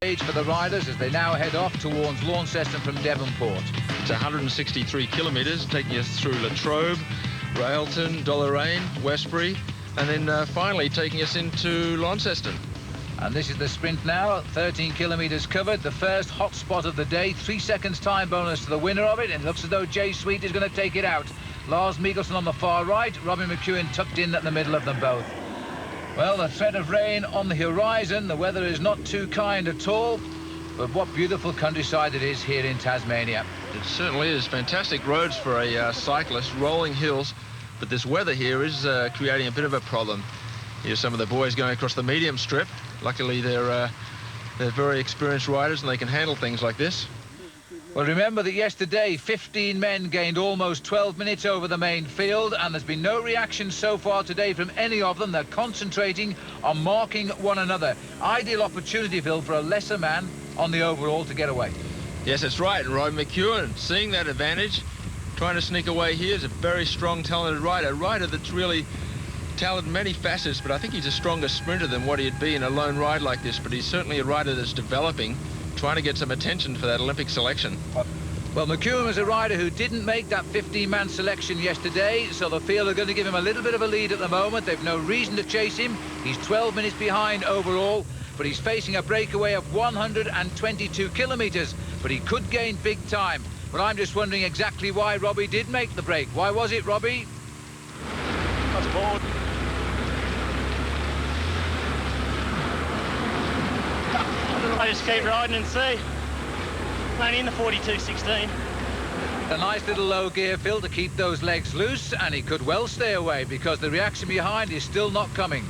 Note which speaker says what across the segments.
Speaker 1: For the riders as they now head off towards Launceston from Devonport.
Speaker 2: It's 163 kilometres, taking us through Latrobe, Railton, Deloraine, Westbury, and then finally taking us into Launceston.
Speaker 1: And this is the sprint now, 13 kilometres covered, the first hot spot of the day, 3 seconds time bonus to the winner of it, and it looks as though Jay Sweet is going to take it out. Lars Mikkelsen on the far right, Robbie McEwen tucked in at the middle of them both. Well, the threat of rain on the horizon. The weather is not too kind at all, but what beautiful countryside it is here in Tasmania.
Speaker 2: It certainly is. Fantastic roads for a cyclist, rolling hills, but this weather here is creating a bit of a problem. Here's some of the boys going across the medium strip. Luckily, they're very experienced riders and they can handle things like this.
Speaker 1: Well, remember that yesterday 15 men gained almost 12 minutes over the main field, and there's been no reaction so far today from any of them. They're concentrating on marking one another. Ideal opportunity, Phil, for a lesser man on the overall to get away.
Speaker 2: Yes, that's right. And Roy McEwen, seeing that advantage, trying to sneak away here, is a very strong, talented rider. A rider that's really talented in many facets, but I think he's a stronger sprinter than what he'd be in a lone ride like this. But he's certainly a rider that's developing, trying to get some attention for that Olympic selection.
Speaker 1: Well, McEwen was a rider who didn't make that 15-man selection yesterday, so the field are going to give him a little bit of a lead at the moment. They've no reason to chase him. He's 12 minutes behind overall, but he's facing a breakaway of 122 kilometres, but he could gain big time. But I'm just wondering exactly why Robbie did make the break. Why was it, Robbie?
Speaker 3: I was bored. I just keep riding and see. Only in the 42.16.
Speaker 1: A nice little low gear, Phil, to keep those legs loose, and he could well stay away because the reaction behind is still not coming.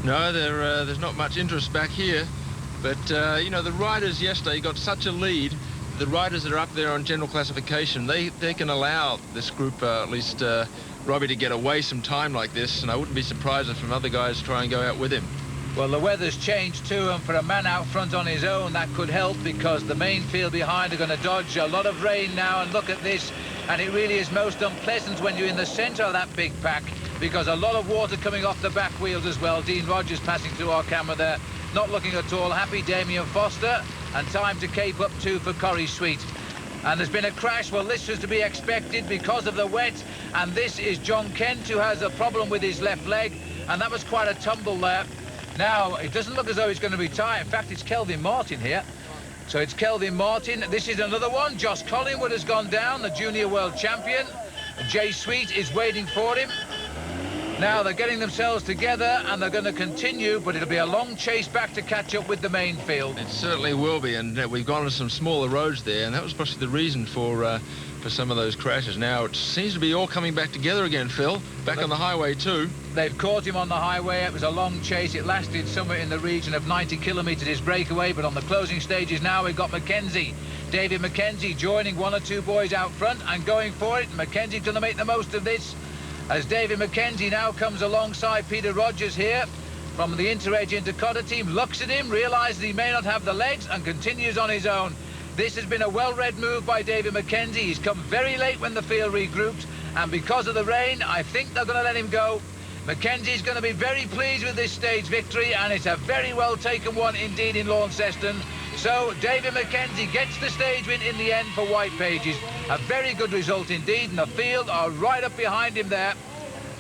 Speaker 2: No, there's not much interest back here, but you know, the riders yesterday got such a lead. The riders that are up there on general classification, they can allow this group, at least Robbie, to get away some time like this, and I wouldn't be surprised if some other guys try and go out with him.
Speaker 1: Well, the weather's changed too, and for a man out front on his own, that could help, because the main field behind are going to dodge a lot of rain now. And look at this, and it really is most unpleasant when you're in the centre of that big pack, because a lot of water coming off the back wheels as well. Dean Rogers passing through our camera there, not looking at all happy. Damien Foster, and time to cape up too for Corrie Sweet. And there's been a crash. Well, this was to be expected because of the wet, and this is John Kent, who has a problem with his left leg, and that was quite a tumble there. Now, it doesn't look as though he's going to retire. In fact, it's Kelvin Martin here. So it's Kelvin Martin. This is another one. Josh Collingwood has gone down, the junior world champion. Jay Sweet is waiting for him. Now they're getting themselves together and they're going to continue, but it'll be a long chase back to catch up with the main field.
Speaker 2: It certainly will be, and we've gone to some smaller roads there, and that was possibly the reason for some of those crashes. Now it seems to be all coming back together again, Phil, back on the highway too.
Speaker 1: They've caught him on the highway. It was a long chase. It lasted somewhere in the region of 90 kilometres, his breakaway, but on the closing stages now we've got Mackenzie. David Mackenzie joining one or two boys out front and going for it. Mackenzie's going to make the most of this, as David Mackenzie now comes alongside Peter Rogers here from the Interage Intercotta team, looks at him, realises he may not have the legs, and continues on his own. This has been a well-read move by David Mackenzie. He's come very late when the field regrouped, and because of the rain, I think they're going to let him go. Mackenzie's going to be very pleased with this stage victory, and it's a very well-taken one indeed in Launceston. So David Mackenzie gets the stage win in the end for White Pages. A very good result indeed, and the field are right up behind him there.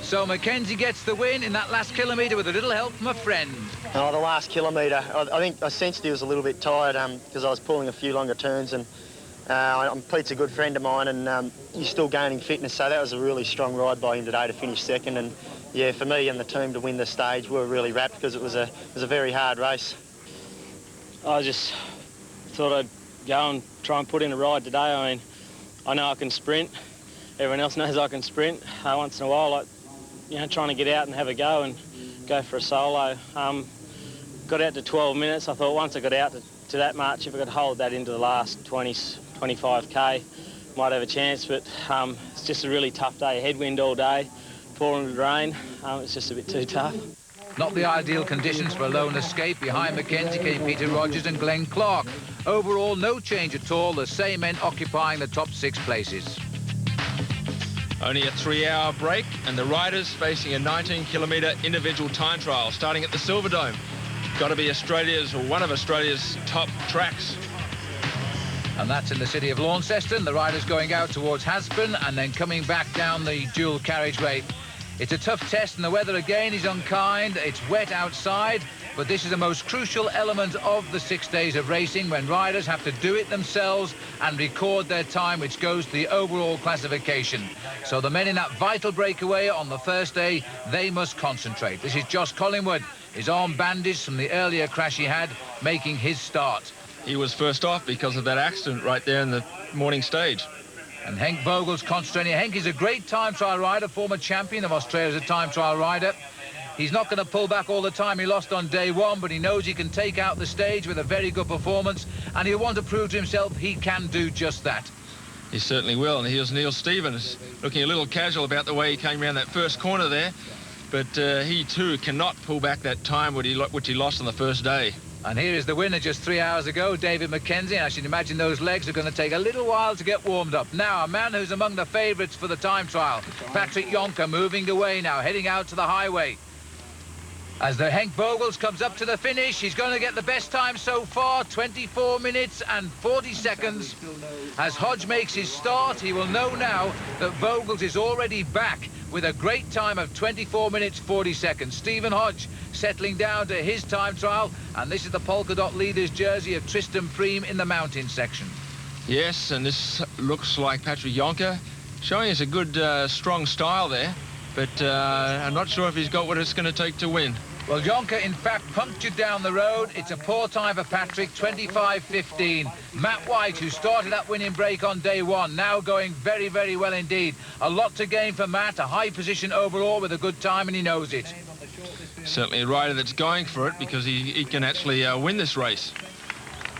Speaker 1: So Mackenzie gets the win in that last kilometre with a little help from a friend.
Speaker 4: Oh, the last kilometre, I think I sensed he was a little bit tired because I was pulling a few longer turns, and Pete's a good friend of mine, and he's still gaining fitness, so that was a really strong ride by him today to finish second. And yeah, for me and the team to win the stage, we were really wrapped because it was a very hard race.
Speaker 3: I just thought I'd go and try and put in a ride today. I mean, I know I can sprint. Everyone else knows I can sprint. Once in a while, like, you know, trying to get out and have a go and go for a solo. Got out to 12 minutes. I thought once I got out to that much, if I could hold that into the last 25k, might have a chance. But it's just a really tough day. Headwind all day, pouring with rain. It's just a bit too tough.
Speaker 1: Not the ideal conditions for a lone escape. Behind Mackenzie came Peter Rogers and Glenn Clark. Overall, no change at all. The same men occupying the top 6 places.
Speaker 2: Only a 3-hour break, and the riders facing a 19-kilometre individual time trial starting at the Silverdome. got to be Australia's, or one of Australia's, top tracks.
Speaker 1: And that's in the city of Launceston. The rider's going out towards Haspen and then coming back down the dual carriageway. It's a tough test, and the weather again is unkind. It's wet outside, but this is the most crucial element of the 6 days of racing, when riders have to do it themselves and record their time, which goes to the overall classification. So the men in that vital breakaway on the first day, they must concentrate. This is Josh Collingwood, his arm bandaged from the earlier crash he had, making his start.
Speaker 2: He was first off because of that accident right there in the morning stage.
Speaker 1: And Henk Vogel's concentrating. Henk is a great time trial rider, former champion of Australia as a time trial rider. He's not going to pull back all the time he lost on day one, but he knows he can take out the stage with a very good performance, and he'll want to prove to himself he can do just that.
Speaker 2: He certainly will. And here's Neil Stevens, looking a little casual about the way he came around that first corner there, but he too cannot pull back that time which he lost on the first day.
Speaker 1: And here is the winner just 3 hours ago, David McKenzie. I should imagine those legs are going to take a little while to get warmed up. Now, a man who's among the favourites for the time trial, Patrick Jonker, moving away now, heading out to the highway. As the Henk Vogels comes up to the finish, he's going to get the best time so far, 24 minutes and 40 seconds. As Hodge makes his start, he will know now that Vogels is already back with a great time of 24 minutes 40 seconds. Stephen Hodge settling down to his time trial, and this is the polka dot leader's jersey of Tristan Preem in the mountain section.
Speaker 2: Yes, and this looks like Patrick Jonker showing us a good strong style there, but I'm not sure if he's got what it's going to take to win.
Speaker 1: Well, Jonker, in fact, punctured down the road. It's a poor time for Patrick, 25.15. Matt White, who started that winning break on day one, now going very, very well indeed. A lot to gain for Matt, a high position overall with a good time, and he knows it.
Speaker 2: Certainly a rider that's going for it, because he can actually win this race.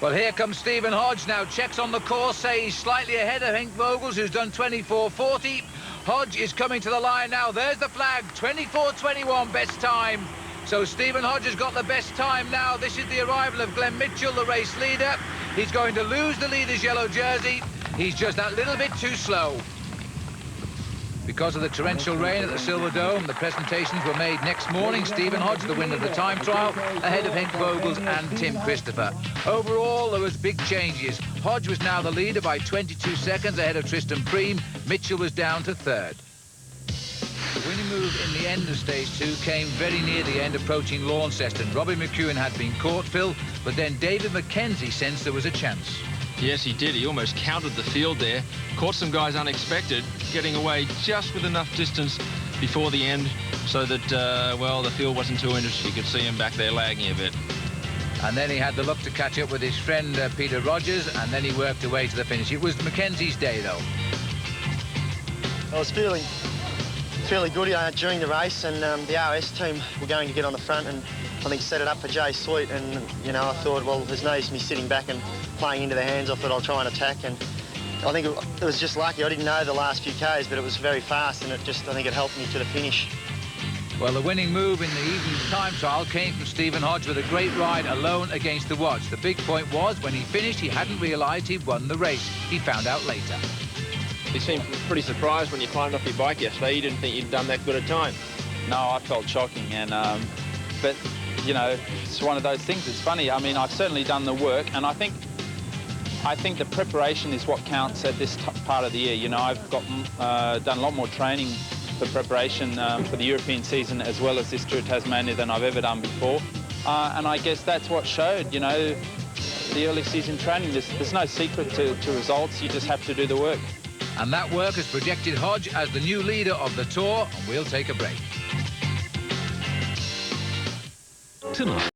Speaker 1: Well, here comes Stephen Hodge now. Checks on the course say he's slightly ahead of Henk Vogels, who's done 24.40. Hodge is coming to the line now. There's the flag, 24.21 best time. So Stephen Hodge has got the best time now. This is the arrival of Glenn Mitchell, the race leader. He's going to lose the leader's yellow jersey. He's just that little bit too slow. Because of the torrential rain at the Silver Dome, the presentations were made next morning. Stephen Hodge, the winner of the time trial, ahead of Henk Vogels and Tim Christopher. Overall, there was big changes. Hodge was now the leader by 22 seconds ahead of Tristan Preem. Mitchell was down to third. The winning move in the end of stage 2 came very near the end, approaching Launceston. Robbie McEwen had been caught, Phil, but then David McKenzie sensed there was a chance.
Speaker 2: Yes, he did. He almost countered the field there. Caught some guys unexpected, getting away just with enough distance before the end so that, well, the field wasn't too interested. You could see him back there lagging a bit.
Speaker 1: And then he had the luck to catch up with his friend Peter Rogers, and then he worked away to the finish. It was McKenzie's day, though.
Speaker 4: I was feeling good during the race, and the RS team were going to get on the front and I think set it up for Jay Sweet, and you know, I thought, well, there's no use me sitting back and playing into their hands. I thought I'll try and attack, and I think it was just lucky. I didn't know the last few Ks, but it was very fast, and I think it helped me to the finish.
Speaker 1: Well, the winning move in the evening's time trial came from Stephen Hodge with a great ride alone against the watch. The big point was, when he finished, he hadn't realised he'd won the race. He found out later.
Speaker 5: You seemed pretty surprised when you climbed off your bike yesterday. You didn't think you'd done that good a time.
Speaker 6: No, I felt shocking, and but you know, it's one of those things. It's funny. I mean, I've certainly done the work, and I think the preparation is what counts at this part of the year. You know, I've got done a lot more training for preparation for the European season as well as this Tour of Tasmania than I've ever done before, and I guess that's what showed. You know, the early season training. There's no secret to results. You just have to do the work.
Speaker 1: And that work has projected Hodge as the new leader of the Tour, and we'll take a break.
Speaker 7: Tonight.